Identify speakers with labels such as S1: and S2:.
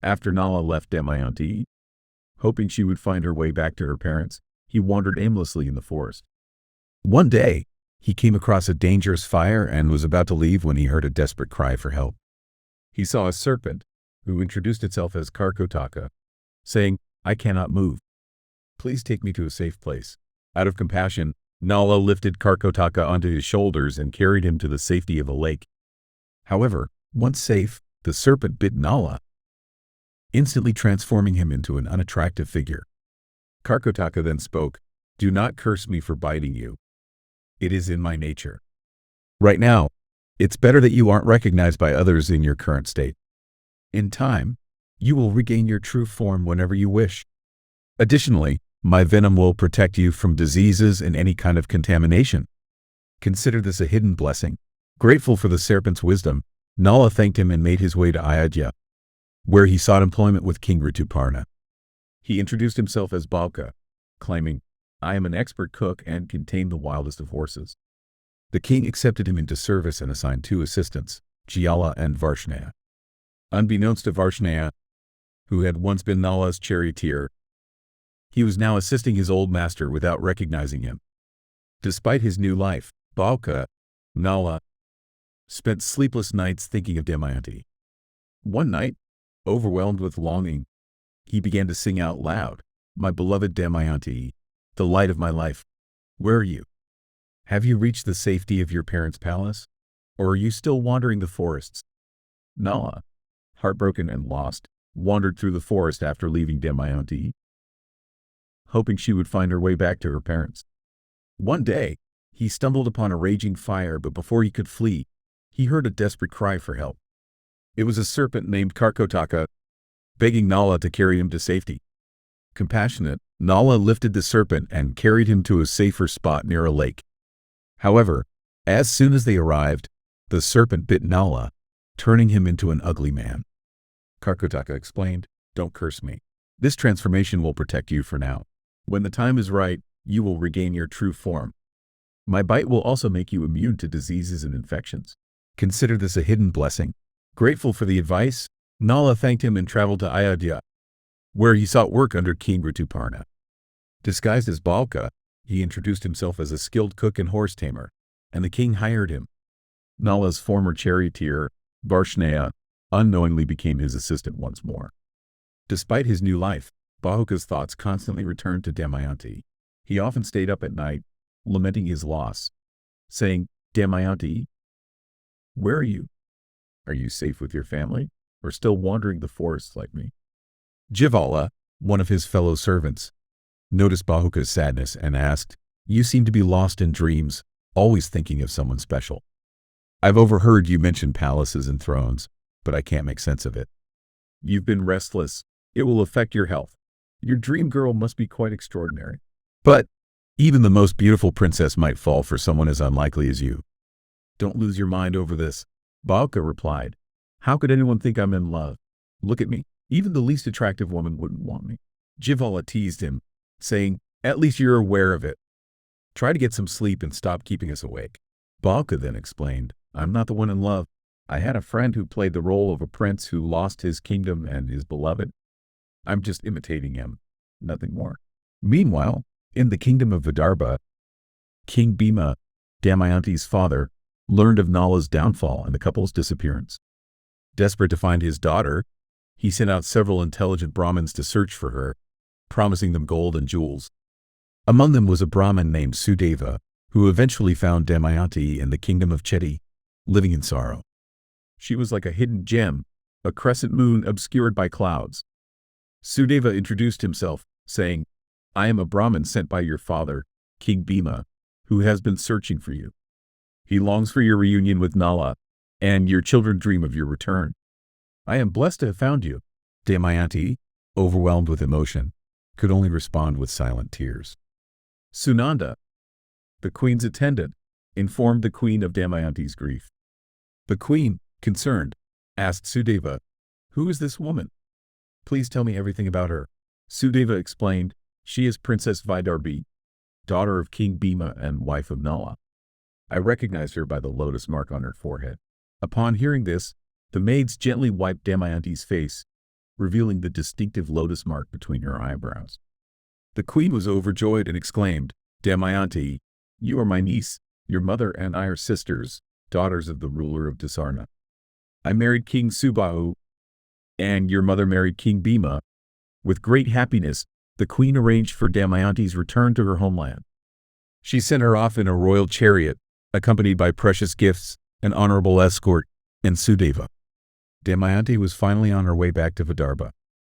S1: After Nala left Damayanti, hoping she would find her way back to her parents, he wandered aimlessly in the forest. One day, he came across a dangerous fire and was about to leave when he heard a desperate cry for help. He saw a serpent, who introduced itself as Karkotaka, saying, "I cannot move. Please take me to a safe place." Out of compassion, Nala lifted Karkotaka onto his shoulders and carried him to the safety of a lake. However, once safe, the serpent bit Nala, instantly transforming him into an unattractive figure. Karkotaka then spoke, "Do not curse me for biting you. It is in my nature. Right now, it's better that you aren't recognized by others in your current state. In time, you will regain your true form whenever you wish. Additionally, my venom will protect you from diseases and any kind of contamination. Consider this a hidden blessing." Grateful for the serpent's wisdom, Nala thanked him and made his way to Ayodhya, where he sought employment with King Rituparna. He introduced himself as Balka, claiming, "I am an expert cook and can tame the wildest of horses." The king accepted him into service and assigned 2 assistants, Jyala and Varshnaya. Unbeknownst to Varshnaya, who had once been Nala's charioteer, he was now assisting his old master without recognizing him. Despite his new life, Balka, Nala, spent sleepless nights thinking of Damayanti. One night, overwhelmed with longing, he began to sing out loud, "My beloved Damayanti, the light of my life, where are you? Have you reached the safety of your parents' palace? Or are you still wandering the forests?" Nala, heartbroken and lost, wandered through the forest after leaving Damayanti, hoping she would find her way back to her parents. One day, he stumbled upon a raging fire, but before he could flee, he heard a desperate cry for help. It was a serpent named Karkotaka, begging Nala to carry him to safety. Compassionate, Nala lifted the serpent and carried him to a safer spot near a lake. However, as soon as they arrived, the serpent bit Nala, turning him into an ugly man. Karkotaka explained, "Don't curse me. This transformation will protect you for now. When the time is right, you will regain your true form. My bite will also make you immune to diseases and infections. Consider this a hidden blessing." Grateful for the advice, Nala thanked him and traveled to Ayodhya, where he sought work under King Rituparna. Disguised as Balka, he introduced himself as a skilled cook and horse tamer, and the king hired him. Nala's former charioteer, Varshnaya, unknowingly became his assistant once more. Despite his new life, Bahuka's thoughts constantly returned to Damayanti. He often stayed up at night, lamenting his loss, saying, "Damayanti, where are you? Are you safe with your family, or still wandering the forests like me?" Jivala, one of his fellow servants, noticed Bahuka's sadness and asked, "You seem to be lost in dreams, always thinking of someone special. I've overheard you mention palaces and thrones, but I can't make sense of it. You've been restless. It will affect your health. Your dream girl must be quite extraordinary. But even the most beautiful princess might fall for someone as unlikely as you. Don't lose your mind over this." Bahuka replied, "How could anyone think I'm in love? Look at me. Even the least attractive woman wouldn't want me." Jivala teased him, saying, "At least you're aware of it. Try to get some sleep and stop keeping us awake." Bahuka then explained, "I'm not the one in love. I had a friend who played the role of a prince who lost his kingdom and his beloved. I'm just imitating him, nothing more." Meanwhile, in the kingdom of Vidarbha, King Bhima, Damayanti's father, learned of Nala's downfall and the couple's disappearance. Desperate to find his daughter, he sent out several intelligent Brahmins to search for her, promising them gold and jewels. Among them was a Brahmin named Sudeva, who eventually found Damayanti in the kingdom of Chedi, living in sorrow. She was like a hidden gem, a crescent moon obscured by clouds. Sudeva introduced himself, saying, "I am a Brahmin sent by your father, King Bhima, who has been searching for you. He longs for your reunion with Nala, and your children dream of your return. I am blessed to have found you." Damayanti, overwhelmed with emotion, could only respond with silent tears. Sunanda, the queen's attendant, informed the queen of Damayanti's grief. The queen, concerned, asked Sudeva, "Who is this woman? Please tell me everything about her." Sudeva explained, "She is Princess Vidarbhi, daughter of King Bhima and wife of Nala. I recognized her by the lotus mark on her forehead." Upon hearing this, the maids gently wiped Damayanti's face, revealing the distinctive lotus mark between her eyebrows. The queen was overjoyed and exclaimed, "Damayanti, you are my niece. Your mother and I are sisters, daughters of the ruler of Dasarna. I married King Subahu, and your mother married King Bhima." With great happiness, the queen arranged for Damayanti's return to her homeland. She sent her off in a royal chariot, accompanied by precious gifts, an honorable escort, and Sudeva. Damayanti was finally on her way back to Vidarbha.